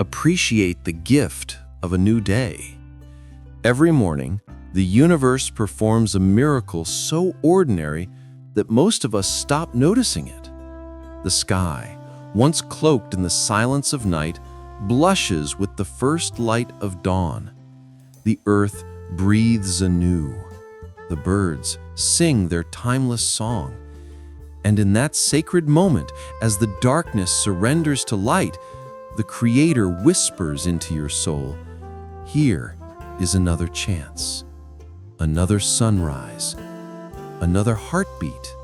Appreciate the gift of a new day. Every morning, the universe performs a miracle so ordinary that most of us stop noticing it. The sky, once cloaked in the silence of night, blushes with the first light of dawn. The earth breathes anew. The birds sing their timeless song. And in that sacred moment, as the darkness surrenders to light, the Creator whispers into your soul, "Here is another chance, another sunrise, another heartbeat,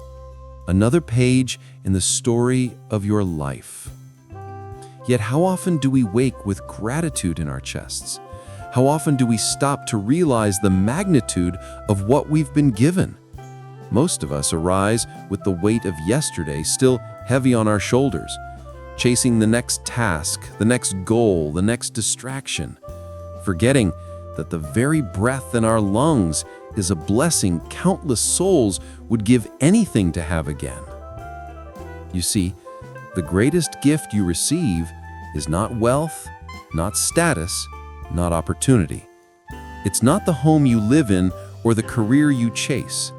another page in the story of your life." Yet how often do we wake with gratitude in our chests? How often do we stop to realize the magnitude of what we've been given? Most of us arise with the weight of yesterday still heavy on our shoulders, chasing the next task, the next goal, the next distraction, forgetting that the very breath in our lungs is a blessing countless souls would give anything to have again. You see, the greatest gift you receive is not wealth, not status, not opportunity. It's not the home you live in or the career you chase.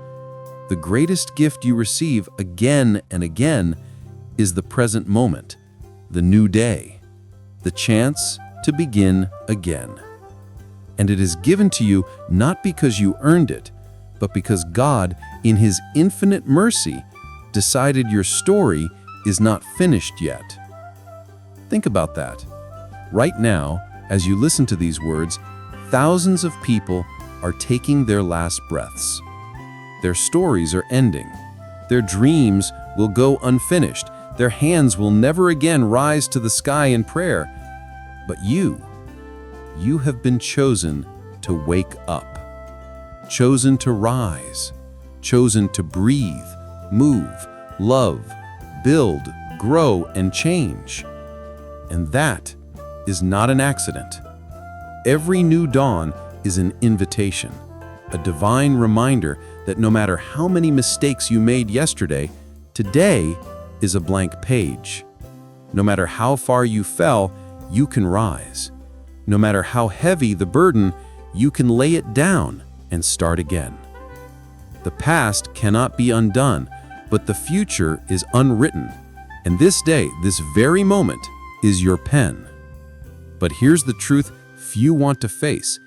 The greatest gift you receive again and again is the present moment, the new day, the chance to begin again. And it is given to you not because you earned it, but because God, in His infinite mercy, decided your story is not finished yet. Think about that. Right now, as you listen to these words, thousands of people are taking their last breaths. Their stories are ending. Their dreams will go unfinished. Their hands will never again rise to the sky in prayer. But you have been chosen to wake up, chosen to rise, chosen to breathe, move, love, build, grow, and change. And that is not an accident. Every new dawn is an invitation, a divine reminder that no matter how many mistakes you made yesterday, today is a blank page. No matter how far you fell, you can rise. No matter how heavy the burden, you can lay it down and start again. The past cannot be undone, but the future is unwritten. And this day, this very moment, is your pen. But here's the truth few want to face.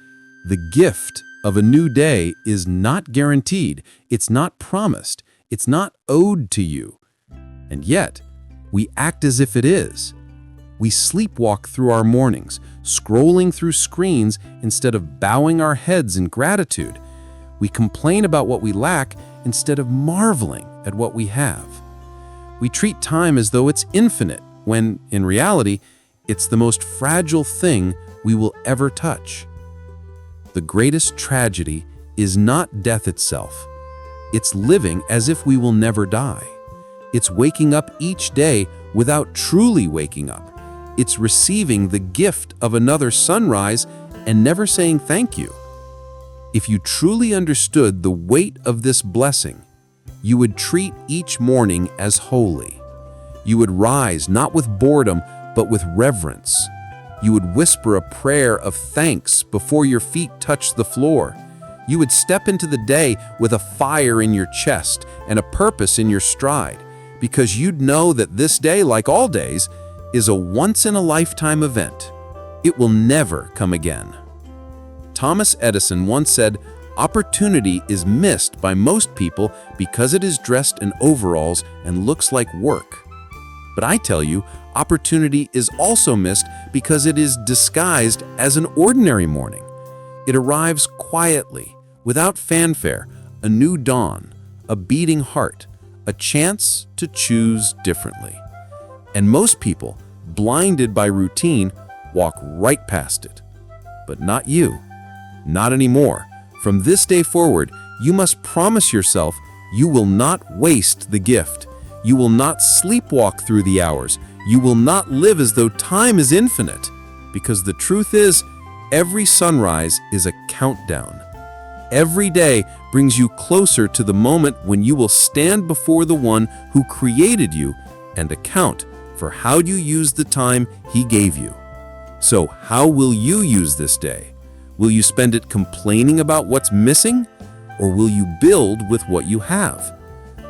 The gift of a new day is not guaranteed. It's not promised. It's not owed to you. And yet, we act as if it is. We sleepwalk through our mornings, scrolling through screens instead of bowing our heads in gratitude. We complain about what we lack instead of marveling at what we have. We treat time as though it's infinite, when, in reality, it's the most fragile thing we will ever touch. The greatest tragedy is not death itself. It's living as if we will never die. It's waking up each day without truly waking up. It's receiving the gift of another sunrise and never saying thank you. If you truly understood the weight of this blessing, you would treat each morning as holy. You would rise not with boredom, but with reverence. You would whisper a prayer of thanks before your feet touch the floor. You would step into the day with a fire in your chest and a purpose in your stride, because you'd know that this day, like all days, is a once-in-a-lifetime event. It will never come again. Thomas Edison once said, "Opportunity is missed by most people because it is dressed in overalls and looks like work." But I tell you, opportunity is also missed because it is disguised as an ordinary morning. It arrives quietly, without fanfare, a new dawn, a beating heart, a chance to choose differently. And most people, blinded by routine, walk right past it. But not you. Not anymore. From this day forward, you must promise yourself you will not waste the gift. You will not sleepwalk through the hours. You will not live as though time is infinite. Because the truth is, every sunrise is a countdown. Every day brings you closer to the moment when you will stand before the one who created you and account for how you used the time he gave you. So how will you use this day? Will you spend it complaining about what's missing? Or will you build with what you have?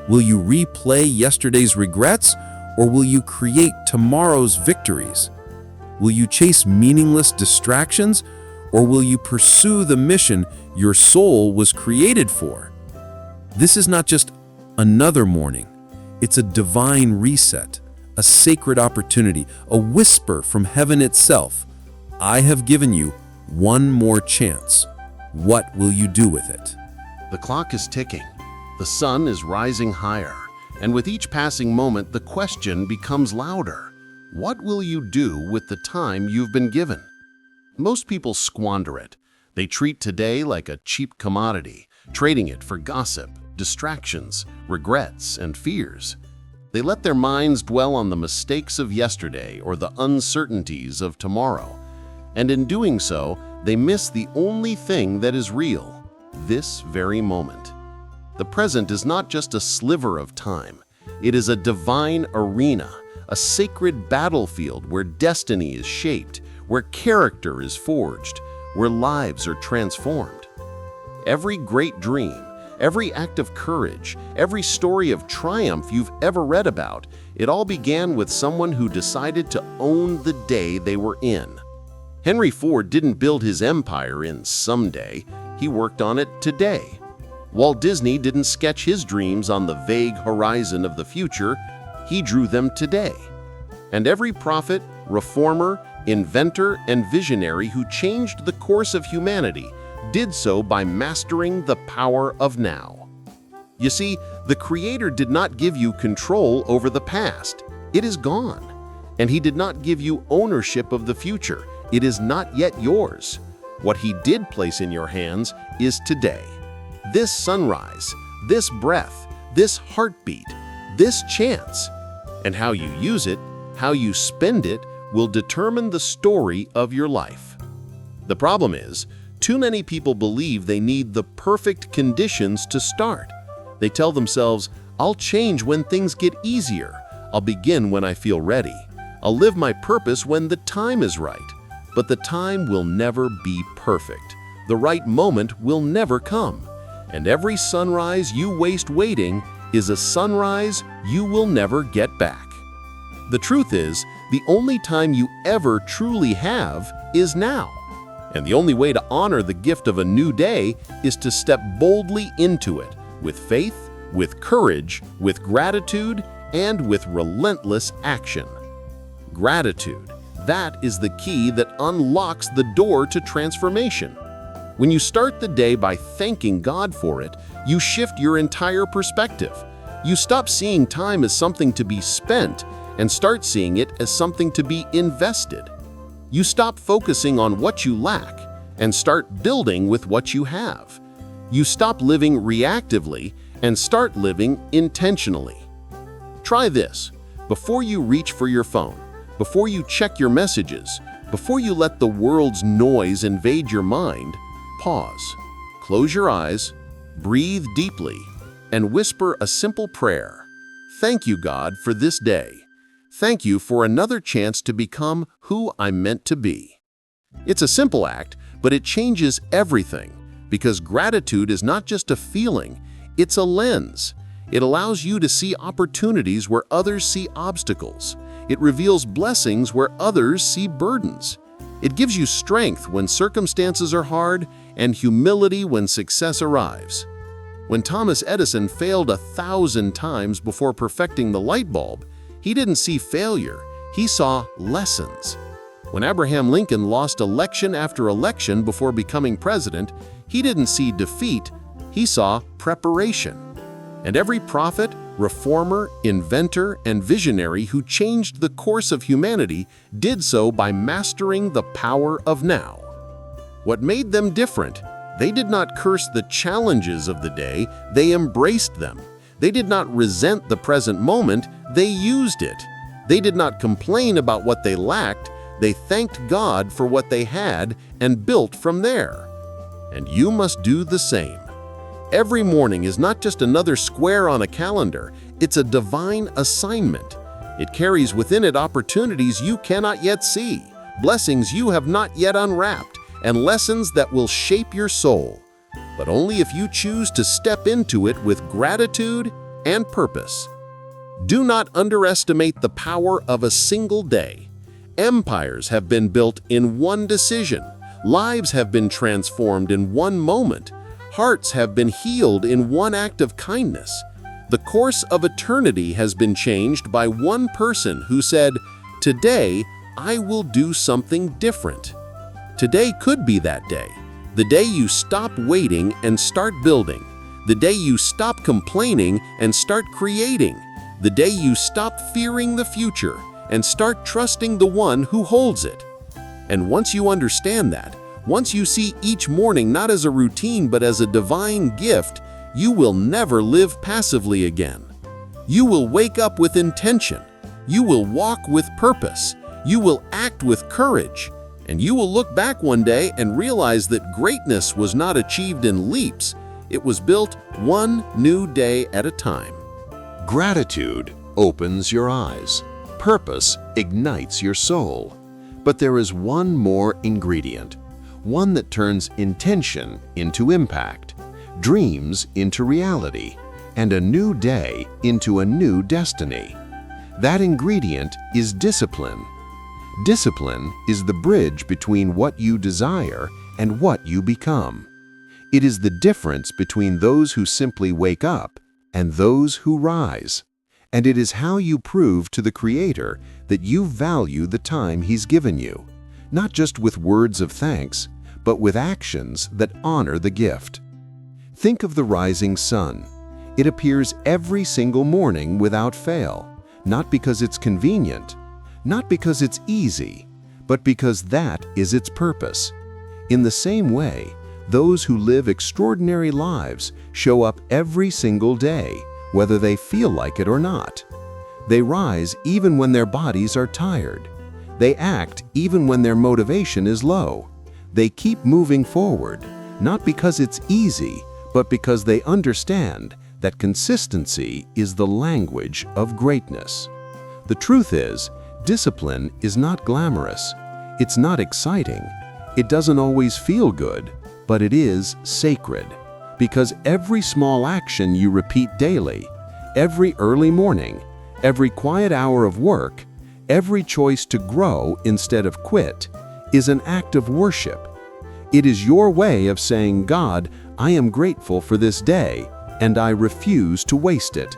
Will you replay yesterday's regrets? Or will you create tomorrow's victories? Will you chase meaningless distractions? Or will you pursue the mission your soul was created for? This is not just another morning. It's a divine reset, a sacred opportunity, a whisper from heaven itself. I have given you one more chance. What will you do with it? The clock is ticking. The sun is rising higher. And with each passing moment, the question becomes louder. What will you do with the time you've been given? Most people squander it. They treat today like a cheap commodity, trading it for gossip, distractions, regrets, and fears. They let their minds dwell on the mistakes of yesterday or the uncertainties of tomorrow. And in doing so, they miss the only thing that is real, this very moment. The present is not just a sliver of time. It is a divine arena, a sacred battlefield where destiny is shaped, where character is forged, where lives are transformed. Every great dream, every act of courage, every story of triumph you've ever read about, it all began with someone who decided to own the day they were in. Henry Ford didn't build his empire in someday, he worked on it today. Walt Disney didn't sketch his dreams on the vague horizon of the future, he drew them today. And every prophet, reformer, inventor, and visionary who changed the course of humanity did so by mastering the power of now. You see, the Creator did not give you control over the past. It is gone. And He did not give you ownership of the future. It is not yet yours. What He did place in your hands is today. This sunrise, this breath, this heartbeat, this chance. And how you use it, how you spend it, will determine the story of your life. The problem is, too many people believe they need the perfect conditions to start. They tell themselves, I'll change when things get easier. I'll begin when I feel ready. I'll live my purpose when the time is right. But the time will never be perfect. The right moment will never come. And every sunrise you waste waiting is a sunrise you will never get back. The truth is, the only time you ever truly have is now. And the only way to honor the gift of a new day is to step boldly into it, with faith, with courage, with gratitude, and with relentless action. Gratitude, that is the key that unlocks the door to transformation. When you start the day by thanking God for it, you shift your entire perspective. You stop seeing time as something to be spent and start seeing it as something to be invested. You stop focusing on what you lack and start building with what you have. You stop living reactively and start living intentionally. Try this. Before you reach for your phone, before you check your messages, before you let the world's noise invade your mind, pause, close your eyes, breathe deeply, and whisper a simple prayer. Thank you, God, for this day. Thank you for another chance to become who I'm meant to be. It's a simple act, but it changes everything, because gratitude is not just a feeling, it's a lens. It allows you to see opportunities where others see obstacles. It reveals blessings where others see burdens. It gives you strength when circumstances are hard and humility when success arrives. When Thomas Edison failed 1,000 times before perfecting the light bulb, he didn't see failure, he saw lessons. When Abraham Lincoln lost election after election before becoming president, he didn't see defeat, he saw preparation. And every prophet, reformer, inventor, and visionary who changed the course of humanity did so by mastering the power of now. What made them different? They did not curse the challenges of the day, they embraced them. They did not resent the present moment, they used it. They did not complain about what they lacked, they thanked God for what they had and built from there. And you must do the same. Every morning is not just another square on a calendar, it's a divine assignment. It carries within it opportunities you cannot yet see, blessings you have not yet unwrapped, and lessons that will shape your soul. But only if you choose to step into it with gratitude and purpose. Do not underestimate the power of a single day. Empires have been built in one decision. Lives have been transformed in one moment. Hearts have been healed in one act of kindness. The course of eternity has been changed by one person who said, "Today, I will do something different." Today could be that day. The day you stop waiting and start building. The day you stop complaining and start creating. The day you stop fearing the future and start trusting the one who holds it. And once you understand that, once you see each morning not as a routine but as a divine gift, you will never live passively again. You will wake up with intention. You will walk with purpose. You will act with courage. And you will look back one day and realize that greatness was not achieved in leaps. It was built one new day at a time. Gratitude opens your eyes. Purpose ignites your soul. But there is one more ingredient, one that turns intention into impact, dreams into reality, and a new day into a new destiny. That ingredient is discipline. Discipline is the bridge between what you desire and what you become. It is the difference between those who simply wake up and those who rise. And it is how you prove to the Creator that you value the time He's given you, not just with words of thanks, but with actions that honor the gift. Think of the rising sun. It appears every single morning without fail, not because it's convenient, not because it's easy, but because that is its purpose. In the same way, those who live extraordinary lives show up every single day, whether they feel like it or not. They rise even when their bodies are tired. They act even when their motivation is low. They keep moving forward, not because it's easy, but because they understand that consistency is the language of greatness. The truth is, discipline is not glamorous. It's not exciting. It doesn't always feel good, but it is sacred. Because every small action you repeat daily, every early morning, every quiet hour of work, every choice to grow instead of quit, is an act of worship. It is your way of saying, "God, I am grateful for this day, and I refuse to waste it."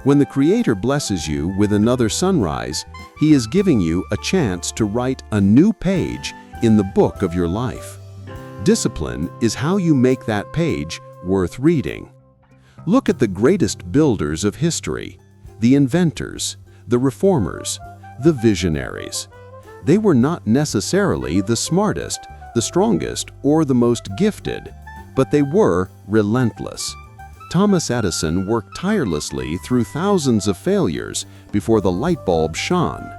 When the Creator blesses you with another sunrise, He is giving you a chance to write a new page in the book of your life. Discipline is how you make that page worth reading. Look at the greatest builders of history, the inventors, the reformers, the visionaries. They were not necessarily the smartest, the strongest, or the most gifted, but they were relentless. Thomas Edison worked tirelessly through thousands of failures before the light bulb shone.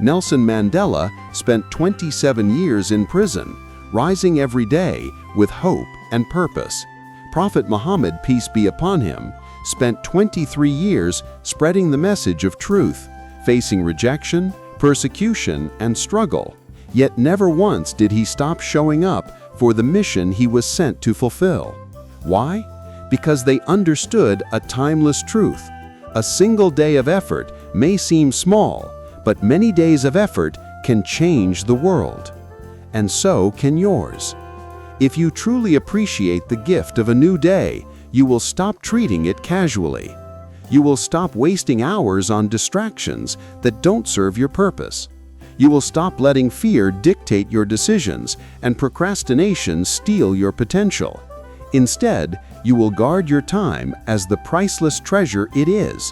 Nelson Mandela spent 27 years in prison, rising every day with hope and purpose. Prophet Muhammad, peace be upon him, spent 23 years spreading the message of truth, facing rejection, persecution, and struggle. Yet never once did he stop showing up for the mission he was sent to fulfill. Why? Because they understood a timeless truth. A single day of effort may seem small, but many days of effort can change the world. And so can yours. If you truly appreciate the gift of a new day, you will stop treating it casually. You will stop wasting hours on distractions that don't serve your purpose. You will stop letting fear dictate your decisions and procrastination steal your potential. Instead, you will guard your time as the priceless treasure it is.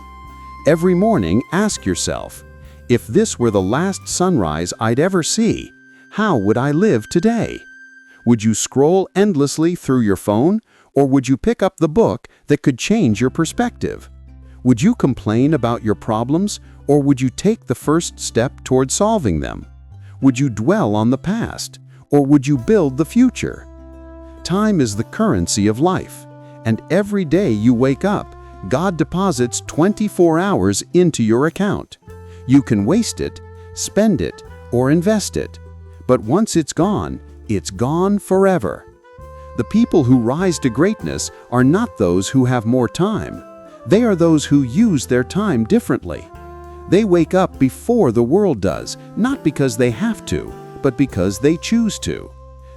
Every morning, ask yourself, if this were the last sunrise I'd ever see, how would I live today? Would you scroll endlessly through your phone, or would you pick up the book that could change your perspective? Would you complain about your problems, or would you take the first step toward solving them? Would you dwell on the past, or would you build the future? Time is the currency of life, and every day you wake up, God deposits 24 hours into your account. You can waste it, spend it, or invest it. But once it's gone forever. The people who rise to greatness are not those who have more time. They are those who use their time differently. They wake up before the world does, not because they have to, but because they choose to.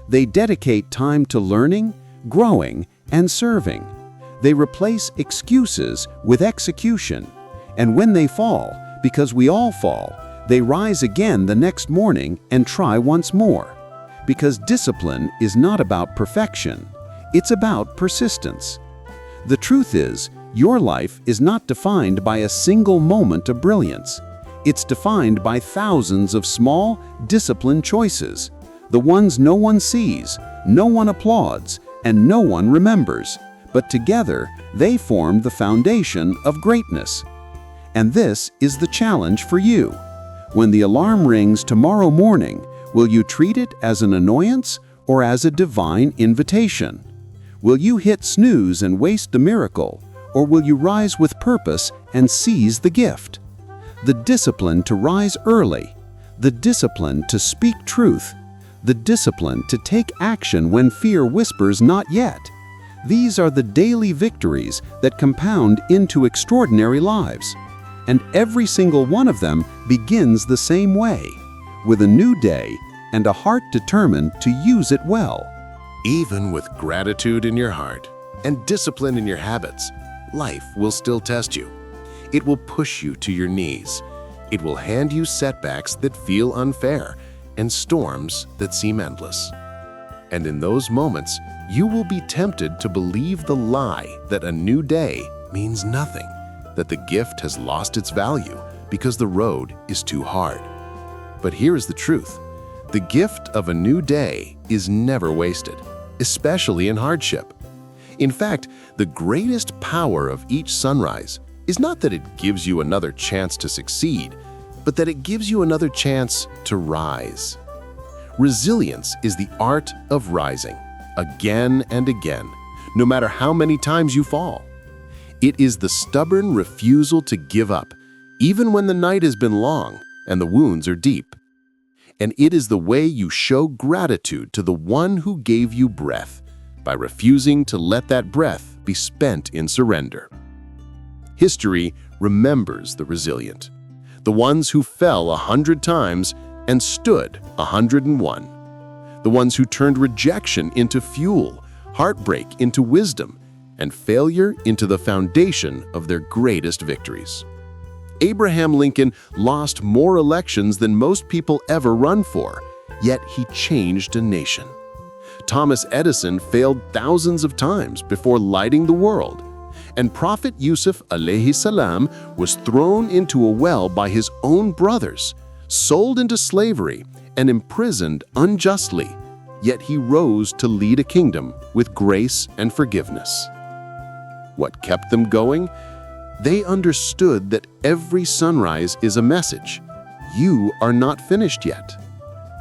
They dedicate time to learning, growing, and serving. They replace excuses with execution. And when they fall, because we all fall, they rise again the next morning and try once more. Because discipline is not about perfection, it's about persistence. The truth is, your life is not defined by a single moment of brilliance. It's defined by thousands of small, disciplined choices, the ones no one sees, no one applauds, and no one remembers. But together, they form the foundation of greatness. And this is the challenge for you. When the alarm rings tomorrow morning, will you treat it as an annoyance or as a divine invitation? Will you hit snooze and waste the miracle, or will you rise with purpose and seize the gift? The discipline to rise early, the discipline to speak truth, the discipline to take action when fear whispers not yet. These are the daily victories that compound into extraordinary lives. And every single one of them begins the same way, with a new day and a heart determined to use it well. Even with gratitude in your heart and discipline in your habits, life will still test you. It will push you to your knees. It will hand you setbacks that feel unfair and storms that seem endless. And in those moments, you will be tempted to believe the lie that a new day means nothing, that the gift has lost its value because the road is too hard. But here is the truth. The gift of a new day is never wasted, especially in hardship. In fact, the greatest power of each sunrise is not that it gives you another chance to succeed, but that it gives you another chance to rise. Resilience is the art of rising, again and again, no matter how many times you fall. It is the stubborn refusal to give up, even when the night has been long and the wounds are deep. And it is the way you show gratitude to the one who gave you breath, by refusing to let that breath be spent in surrender. History remembers the resilient, the ones who fell 100 times and stood 101, the ones who turned rejection into fuel, heartbreak into wisdom, and failure into the foundation of their greatest victories. Abraham Lincoln lost more elections than most people ever run for, yet he changed a nation. Thomas Edison failed thousands of times before lighting the world, and Prophet Yusuf alayhi salam was thrown into a well by his own brothers, sold into slavery, and imprisoned unjustly, yet he rose to lead a kingdom with grace and forgiveness. What kept them going? They understood that every sunrise is a message. You are not finished yet.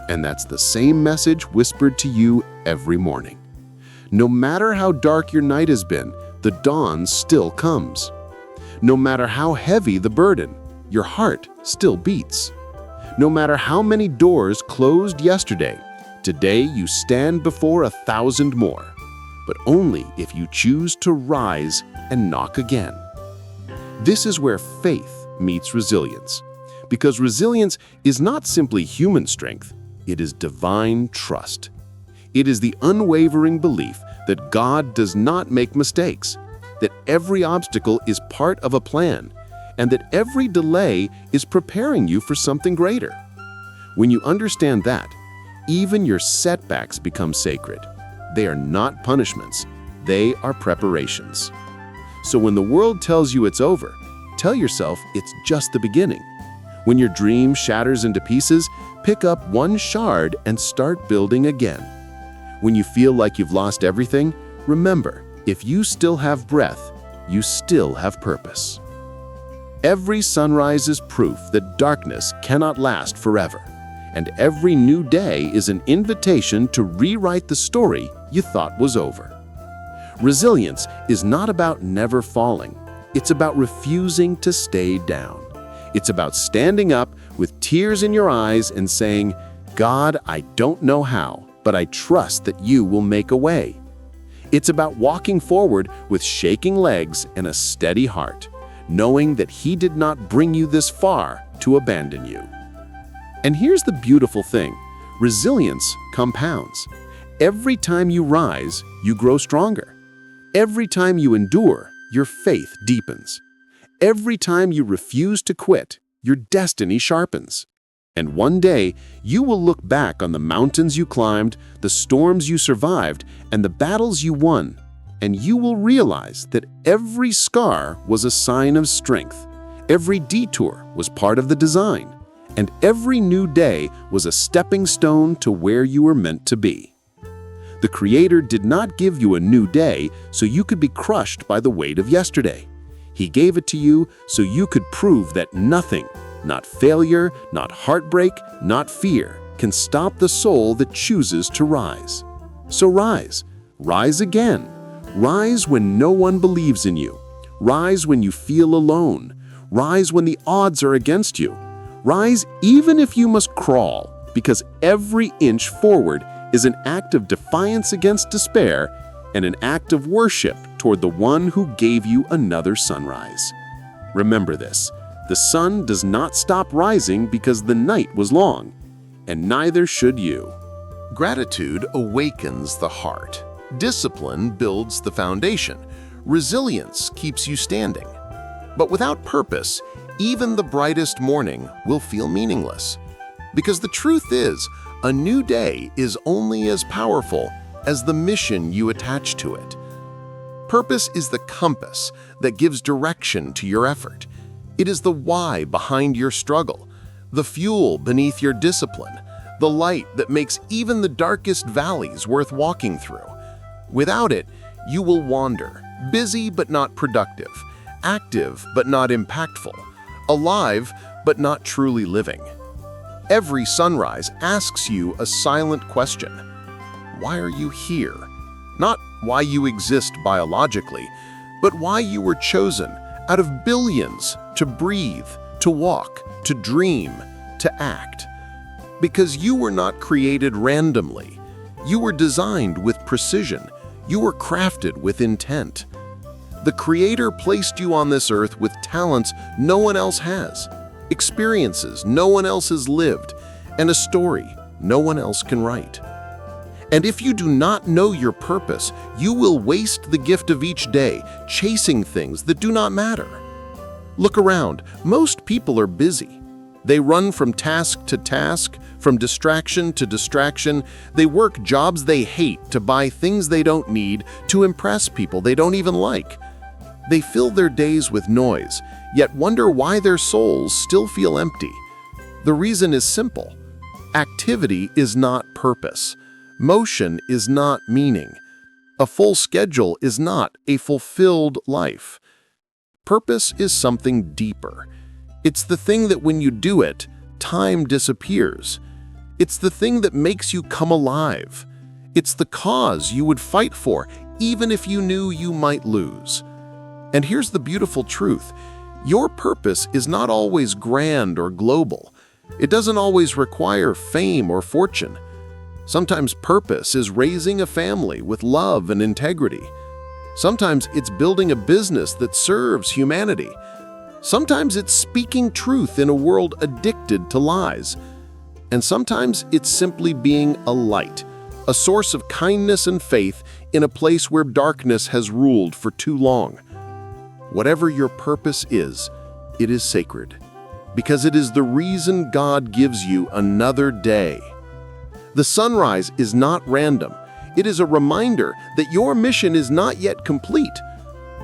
And that's the same message whispered to you every morning. No matter how dark your night has been, the dawn still comes. No matter how heavy the burden, your heart still beats. No matter how many doors closed yesterday, today you stand before 1,000 more, but only if you choose to rise and knock again. This is where faith meets resilience, because resilience is not simply human strength, it is divine trust. It is the unwavering belief that God does not make mistakes, that every obstacle is part of a plan, and that every delay is preparing you for something greater. When you understand that, even your setbacks become sacred. They are not punishments, they are preparations. So when the world tells you it's over, tell yourself it's just the beginning. When your dream shatters into pieces, pick up one shard and start building again. When you feel like you've lost everything, remember, if you still have breath, you still have purpose. Every sunrise is proof that darkness cannot last forever, and every new day is an invitation to rewrite the story you thought was over. Resilience is not about never falling. It's about refusing to stay down. It's about standing up with tears in your eyes and saying, God, I don't know how, but I trust that you will make a way. It's about walking forward with shaking legs and a steady heart, knowing that He did not bring you this far to abandon you. And here's the beautiful thing. Resilience compounds. Every time you rise, you grow stronger. Every time you endure, your faith deepens. Every time you refuse to quit, your destiny sharpens. And one day, you will look back on the mountains you climbed, the storms you survived, and the battles you won, and you will realize that every scar was a sign of strength, every detour was part of the design, and every new day was a stepping stone to where you were meant to be. The Creator did not give you a new day so you could be crushed by the weight of yesterday. He gave it to you so you could prove that nothing, not failure, not heartbreak, not fear, can stop the soul that chooses to rise. So rise. Rise again. Rise when no one believes in you. Rise when you feel alone. Rise when the odds are against you. Rise even if you must crawl, because every inch forward is an act of defiance against despair and an act of worship toward the one who gave you another sunrise. Remember this. The sun does not stop rising because the night was long, and neither should you. Gratitude awakens the heart. Discipline builds the foundation. Resilience keeps you standing. But without purpose, even the brightest morning will feel meaningless. Because the truth is, a new day is only as powerful as the mission you attach to it. Purpose is the compass that gives direction to your effort. It is the why behind your struggle, the fuel beneath your discipline, the light that makes even the darkest valleys worth walking through. Without it, you will wander, busy but not productive, active but not impactful, alive but not truly living. Every sunrise asks you a silent question. Why are you here? Not why you exist biologically, but why you were chosen out of billions to breathe, to walk, to dream, to act. Because you were not created randomly. You were designed with precision. You were crafted with intent. The Creator placed you on this earth with talents no one else has, experiences no one else has lived, and a story no one else can write. And if you do not know your purpose, you will waste the gift of each day chasing things that do not matter. Look around. Most people are busy. They run from task to task, from distraction to distraction. They work jobs they hate to buy things they don't need, to impress people they don't even like. They fill their days with noise, yet wonder why their souls still feel empty. The reason is simple. Activity is not purpose. Motion is not meaning. A full schedule is not a fulfilled life. Purpose is something deeper. It's the thing that when you do it, time disappears. It's the thing that makes you come alive. It's the cause you would fight for, even if you knew you might lose. And here's the beautiful truth. Your purpose is not always grand or global. It doesn't always require fame or fortune. Sometimes purpose is raising a family with love and integrity. Sometimes it's building a business that serves humanity. Sometimes it's speaking truth in a world addicted to lies. And sometimes it's simply being a light, a source of kindness and faith in a place where darkness has ruled for too long. Whatever your purpose is, it is sacred, because it is the reason God gives you another day. The sunrise is not random. It is a reminder that your mission is not yet complete.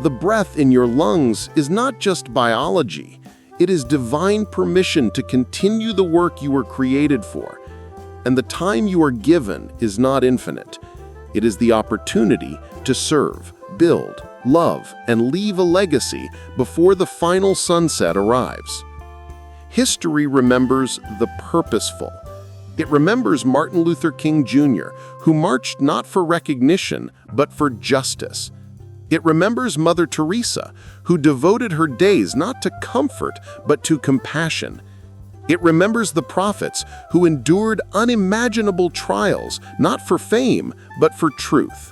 The breath in your lungs is not just biology. It is divine permission to continue the work you were created for. And the time you are given is not infinite. It is the opportunity to serve, build, love, and leave a legacy before the final sunset arrives. History remembers the purposeful. It remembers Martin Luther King Jr., who marched not for recognition, but for justice. It remembers Mother Teresa, who devoted her days not to comfort, but to compassion. It remembers the prophets who endured unimaginable trials, not for fame, but for truth.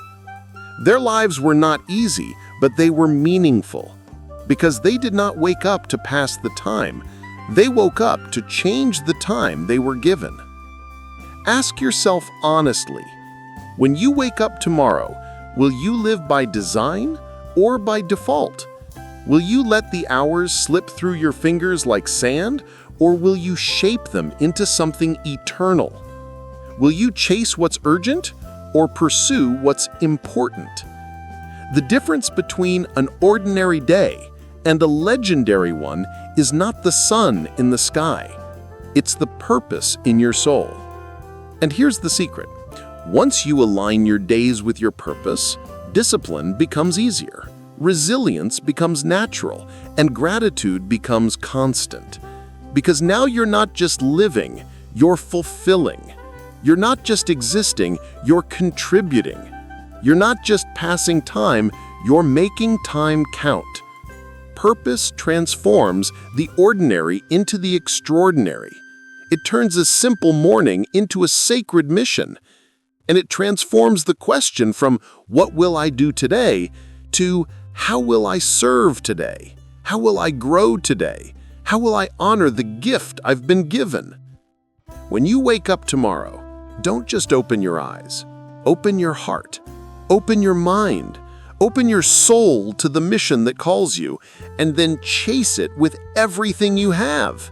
Their lives were not easy, but they were meaningful. Because they did not wake up to pass the time, they woke up to change the time they were given. Ask yourself honestly, when you wake up tomorrow, will you live by design or by default? Will you let the hours slip through your fingers like sand, or will you shape them into something eternal? Will you chase what's urgent or pursue what's important? The difference between an ordinary day and a legendary one is not the sun in the sky. It's the purpose in your soul. And here's the secret. Once you align your days with your purpose, discipline becomes easier, resilience becomes natural, and gratitude becomes constant. Because now you're not just living, you're fulfilling. You're not just existing, you're contributing. You're not just passing time, you're making time count. Purpose transforms the ordinary into the extraordinary. It turns a simple morning into a sacred mission. And it transforms the question from what will I do today to how will I serve today? How will I grow today? How will I honor the gift I've been given? When you wake up tomorrow, don't just open your eyes. Open your heart. Open your mind. Open your soul to the mission that calls you, and then chase it with everything you have.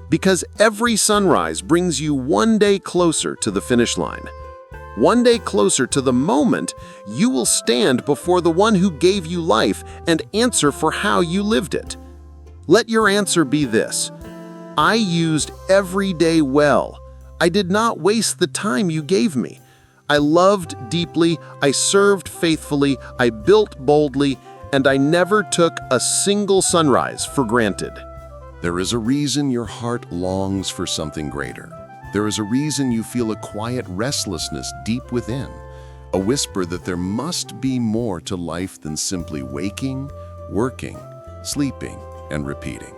Because every sunrise brings you one day closer to the finish line. One day closer to the moment you will stand before the one who gave you life and answer for how you lived it. Let your answer be this: I used every day well. I did not waste the time you gave me. I loved deeply, I served faithfully, I built boldly, and I never took a single sunrise for granted. There is a reason your heart longs for something greater. There is a reason you feel a quiet restlessness deep within, a whisper that there must be more to life than simply waking, working, sleeping, and repeating.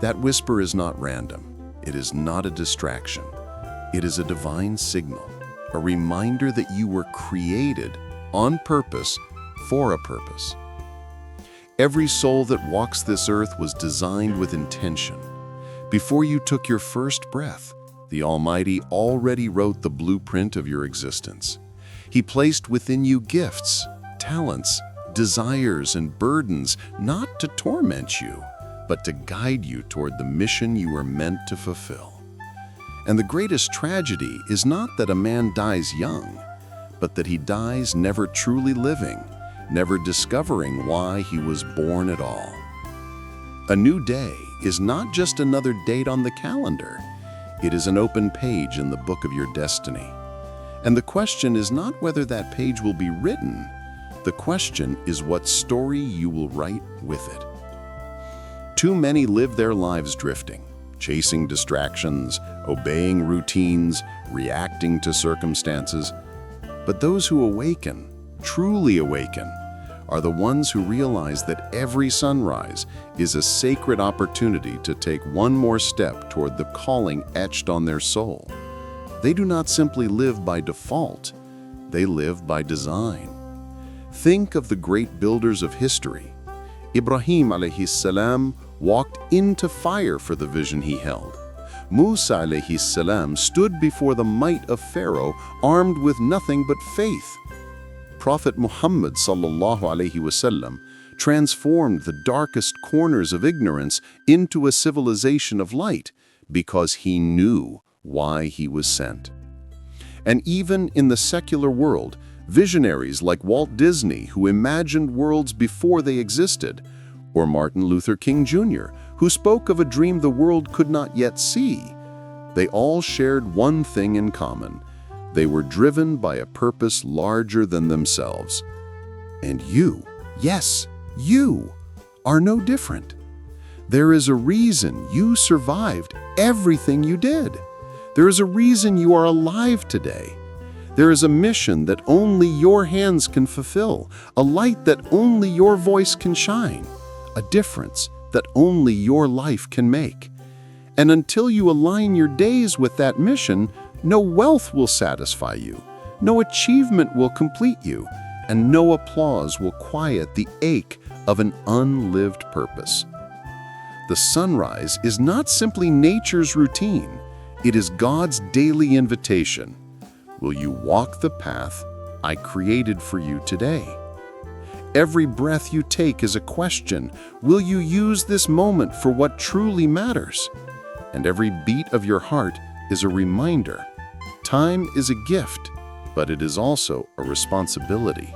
That whisper is not random. It is not a distraction. It is a divine signal, a reminder that you were created on purpose for a purpose. Every soul that walks this earth was designed with intention. Before you took your first breath, the Almighty already wrote the blueprint of your existence. He placed within you gifts, talents, desires, and burdens not to torment you, but to guide you toward the mission you were meant to fulfill. And the greatest tragedy is not that a man dies young, but that he dies never truly living, never discovering why he was born at all. A new day is not just another date on the calendar. It is an open page in the book of your destiny. And the question is not whether that page will be written. The question is what story you will write with it. Too many live their lives drifting, chasing distractions, obeying routines, reacting to circumstances. But those who awaken, truly awaken, are the ones who realize that every sunrise is a sacred opportunity to take one more step toward the calling etched on their soul. They do not simply live by default, they live by design. Think of the great builders of history. Ibrahim alayhi salam walked into fire for the vision he held. Musa alayhi salam stood before the might of Pharaoh armed with nothing but faith. Prophet Muhammad sallallahu alaihi wasallam transformed the darkest corners of ignorance into a civilization of light because he knew why he was sent. And even in the secular world, visionaries like Walt Disney, who imagined worlds before they existed, or Martin Luther King Jr., who spoke of a dream the world could not yet see, they all shared one thing in common. They were driven by a purpose larger than themselves. And you, yes, you, are no different. There is a reason you survived everything you did. There is a reason you are alive today. There is a mission that only your hands can fulfill, a light that only your voice can shine, a difference that only your life can make. And until you align your days with that mission, no wealth will satisfy you, no achievement will complete you, and no applause will quiet the ache of an unlived purpose. The sunrise is not simply nature's routine, it is God's daily invitation. Will you walk the path I created for you today? Every breath you take is a question. Will you use this moment for what truly matters? And every beat of your heart is a reminder. Time is a gift, but it is also a responsibility.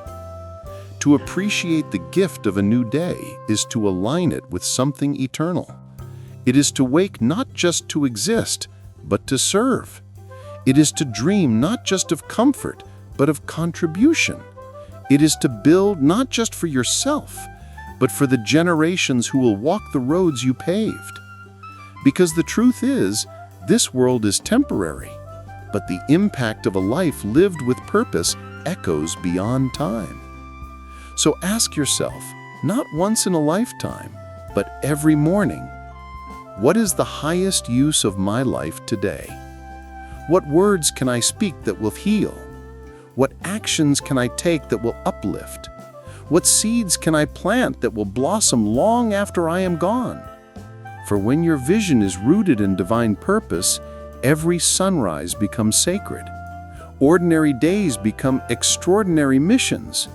To appreciate the gift of a new day is to align it with something eternal. It is to wake not just to exist, but to serve. It is to dream not just of comfort, but of contribution. It is to build not just for yourself, but for the generations who will walk the roads you paved. Because the truth is, this world is temporary, but the impact of a life lived with purpose echoes beyond time. So ask yourself, not once in a lifetime, but every morning, what is the highest use of my life today? What words can I speak that will heal? What actions can I take that will uplift? What seeds can I plant that will blossom long after I am gone? For when your vision is rooted in divine purpose, every sunrise becomes sacred. Ordinary days become extraordinary missions.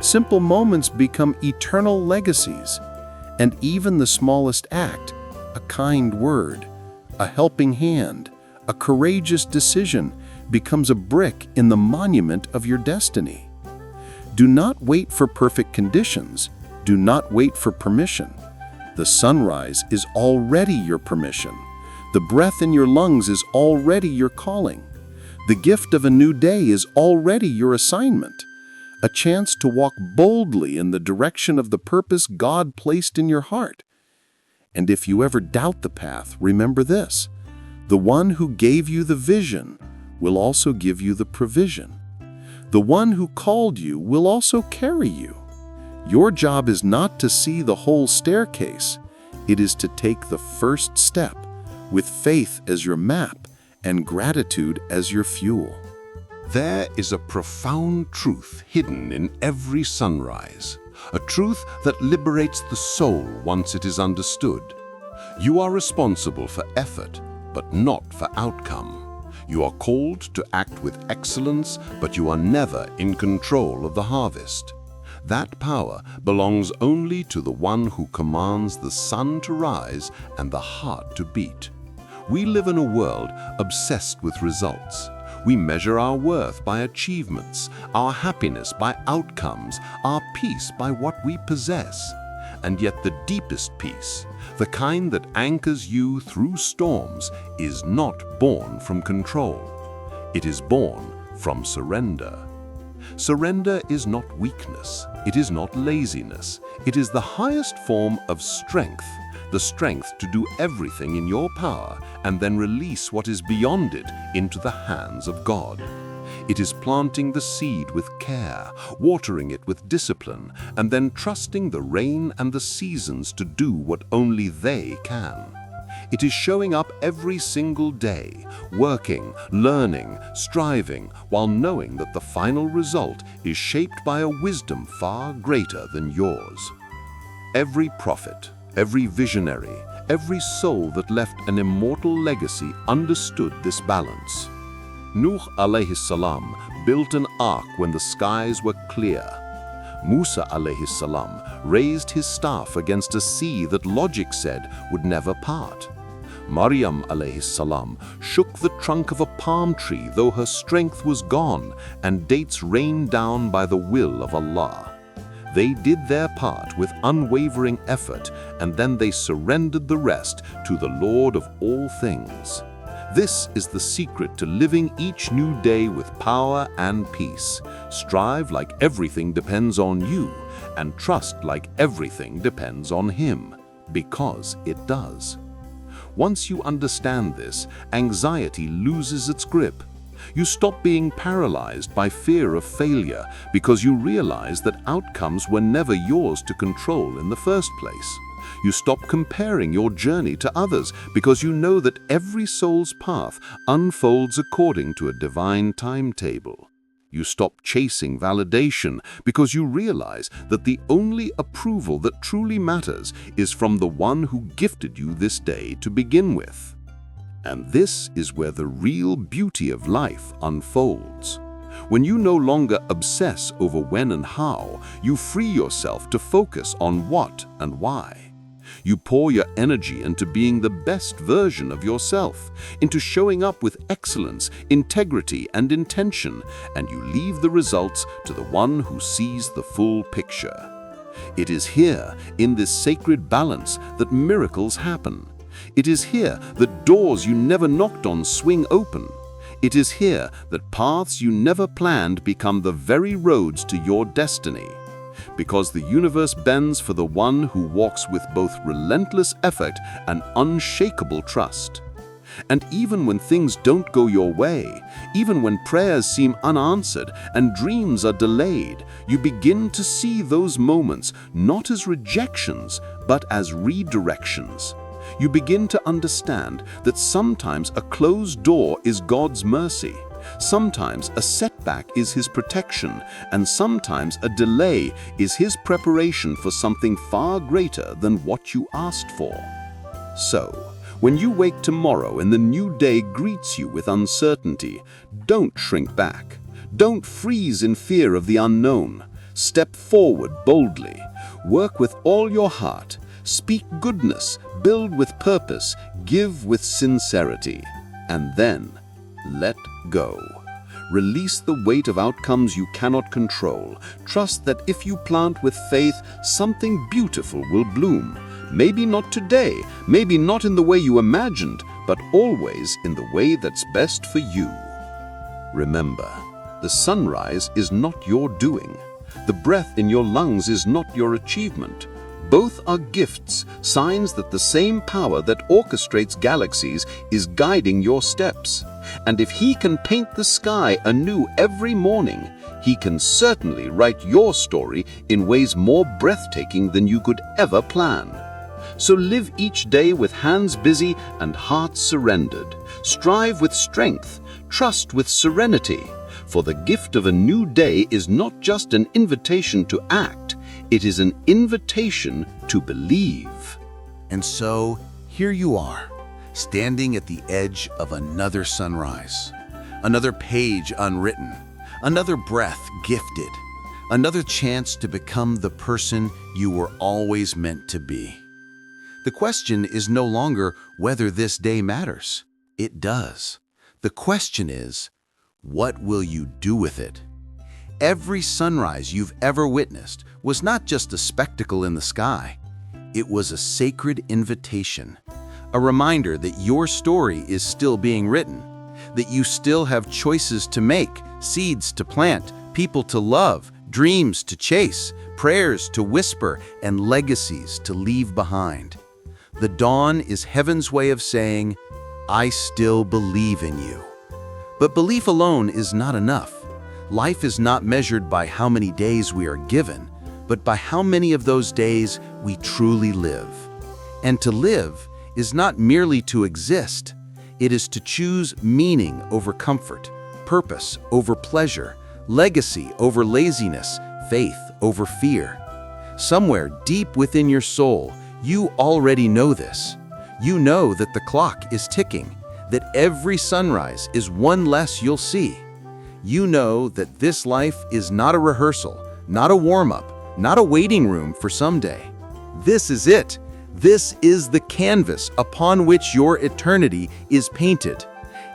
Simple moments become eternal legacies. And even the smallest act, a kind word, a helping hand, a courageous decision, becomes a brick in the monument of your destiny. Do not wait for perfect conditions. Do not wait for permission. The sunrise is already your permission. The breath in your lungs is already your calling. The gift of a new day is already your assignment. A chance to walk boldly in the direction of the purpose God placed in your heart. And if you ever doubt the path, remember this: the one who gave you the vision will also give you the provision. The one who called you will also carry you. Your job is not to see the whole staircase. It is to take the first step, with faith as your map and gratitude as your fuel. There is a profound truth hidden in every sunrise, a truth that liberates the soul once it is understood. You are responsible for effort, but not for outcome. You are called to act with excellence, but you are never in control of the harvest. That power belongs only to the one who commands the sun to rise and the heart to beat. We live in a world obsessed with results. We measure our worth by achievements, our happiness by outcomes, our peace by what we possess. And yet the deepest peace, the kind that anchors you through storms, is not born from control. It is born from surrender. Surrender is not weakness. It is not laziness. It is the highest form of strength, the strength to do everything in your power and then release what is beyond it into the hands of God. It is planting the seed with care, watering it with discipline, and then trusting the rain and the seasons to do what only they can. It is showing up every single day, working, learning, striving, while knowing that the final result is shaped by a wisdom far greater than yours. Every prophet, every visionary, every soul that left an immortal legacy understood this balance. Nuh alayhi salam built an ark when the skies were clear. Musa alayhi salam raised his staff against a sea that logic said would never part. Maryam alayhi salam shook the trunk of a palm tree though her strength was gone, and dates rained down by the will of Allah. They did their part with unwavering effort, and then they surrendered the rest to the Lord of all things. This is the secret to living each new day with power and peace. Strive like everything depends on you, and trust like everything depends on Him, because it does. Once you understand this, anxiety loses its grip. You stop being paralyzed by fear of failure because you realize that outcomes were never yours to control in the first place. You stop comparing your journey to others because you know that every soul's path unfolds according to a divine timetable. You stop chasing validation because you realize that the only approval that truly matters is from the one who gifted you this day to begin with. And this is where the real beauty of life unfolds. When you no longer obsess over when and how, you free yourself to focus on what and why. You pour your energy into being the best version of yourself, into showing up with excellence, integrity, and intention, and you leave the results to the one who sees the full picture. It is here, in this sacred balance, that miracles happen. It is here that doors you never knocked on swing open. It is here that paths you never planned become the very roads to your destiny. Because the universe bends for the one who walks with both relentless effort and unshakable trust. And even when things don't go your way, even when prayers seem unanswered and dreams are delayed, you begin to see those moments not as rejections, but as redirections. You begin to understand that sometimes a closed door is God's mercy. Sometimes a setback is His protection, and sometimes a delay is His preparation for something far greater than what you asked for. So, when you wake tomorrow and the new day greets you with uncertainty, don't shrink back. Don't freeze in fear of the unknown. Step forward boldly. Work with all your heart. Speak goodness. Build with purpose. Give with sincerity. And then, let go. Release the weight of outcomes you cannot control. Trust that if you plant with faith, something beautiful will bloom. Maybe not today, maybe not in the way you imagined, but always in the way that's best for you. Remember, the sunrise is not your doing. The breath in your lungs is not your achievement. Both are gifts, signs that the same power that orchestrates galaxies is guiding your steps. And if He can paint the sky anew every morning, He can certainly write your story in ways more breathtaking than you could ever plan. So live each day with hands busy and hearts surrendered. Strive with strength, trust with serenity. For the gift of a new day is not just an invitation to act, it is an invitation to believe. And so, here you are, standing at the edge of another sunrise, another page unwritten, another breath gifted, another chance to become the person you were always meant to be. The question is no longer whether this day matters. It does. The question is, what will you do with it? Every sunrise you've ever witnessed was not just a spectacle in the sky. It was a sacred invitation, a reminder that your story is still being written, that you still have choices to make, seeds to plant, people to love, dreams to chase, prayers to whisper, and legacies to leave behind. The dawn is heaven's way of saying, I still believe in you. But belief alone is not enough. Life is not measured by how many days we are given, but by how many of those days we truly live. And to live is not merely to exist. It is to choose meaning over comfort, purpose over pleasure, legacy over laziness, faith over fear. Somewhere deep within your soul, you already know this. You know that the clock is ticking, that every sunrise is one less you'll see. You know that this life is not a rehearsal, not a warm-up, not a waiting room for someday. This is it. This is the canvas upon which your eternity is painted.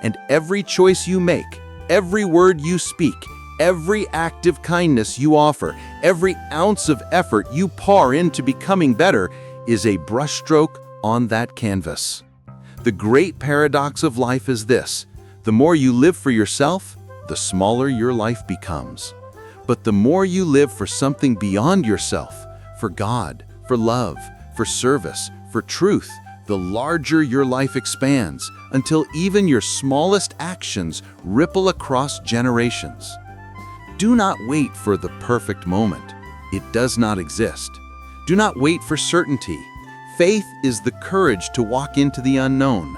And every choice you make, every word you speak, every act of kindness you offer, every ounce of effort you pour into becoming better is a brushstroke on that canvas. The great paradox of life is this: the more you live for yourself, the smaller your life becomes. But the more you live for something beyond yourself, for God, for love, for service, for truth, the larger your life expands, until even your smallest actions ripple across generations. Do not wait for the perfect moment. It does not exist. Do not wait for certainty. Faith is the courage to walk into the unknown.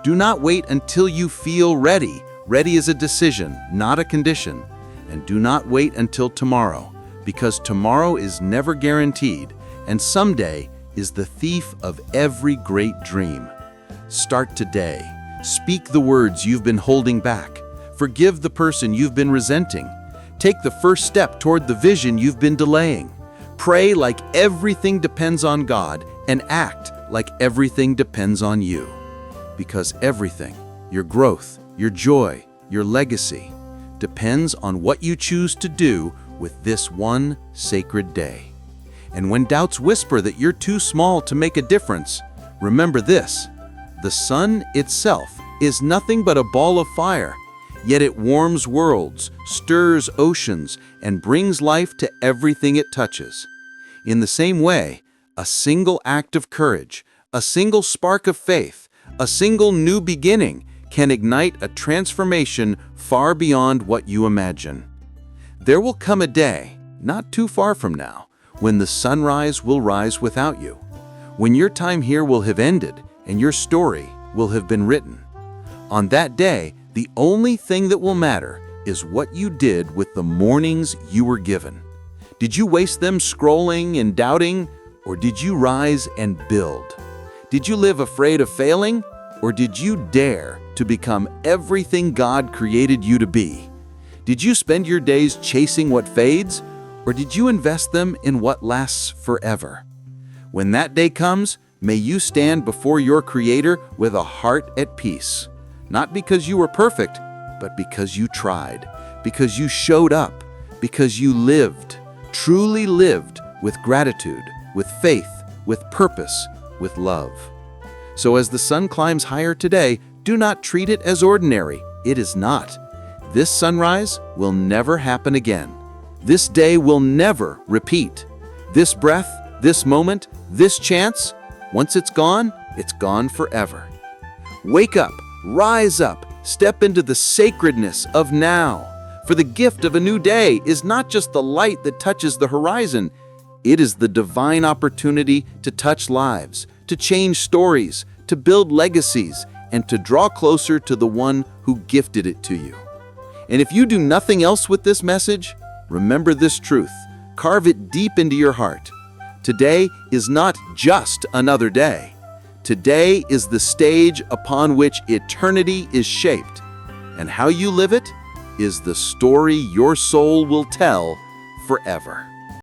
Do not wait until you feel ready. Ready is a decision, not a condition. And do not wait until tomorrow, because tomorrow is never guaranteed, and someday is the thief of every great dream. Start today. Speak the words you've been holding back. Forgive the person you've been resenting. Take the first step toward the vision you've been delaying. Pray like everything depends on God, and act like everything depends on you. Because everything, your growth, your joy, your legacy, depends on what you choose to do with this one sacred day. And when doubts whisper that you're too small to make a difference, remember this: the sun itself is nothing but a ball of fire, yet it warms worlds, stirs oceans, and brings life to everything it touches. In the same way, a single act of courage, a single spark of faith, a single new beginning can ignite a transformation far beyond what you imagine. There will come a day, not too far from now, when the sunrise will rise without you, when your time here will have ended and your story will have been written. On that day, the only thing that will matter is what you did with the mornings you were given. Did you waste them scrolling and doubting, or did you rise and build? Did you live afraid of failing, or did you dare to become everything God created you to be? Did you spend your days chasing what fades, or did you invest them in what lasts forever? When that day comes, may you stand before your Creator with a heart at peace. Not because you were perfect, but because you tried, because you showed up, because you lived, truly lived with gratitude, with faith, with purpose, with love. So as the sun climbs higher today, do not treat it as ordinary. It is not. This sunrise will never happen again. This day will never repeat. This breath, this moment, this chance, once it's gone forever. Wake up, rise up, step into the sacredness of now. For the gift of a new day is not just the light that touches the horizon. It is the divine opportunity to touch lives, to change stories, to build legacies, and to draw closer to the one who gifted it to you. And if you do nothing else with this message, remember this truth. Carve it deep into your heart. Today is not just another day. Today is the stage upon which eternity is shaped. And how you live it is the story your soul will tell forever.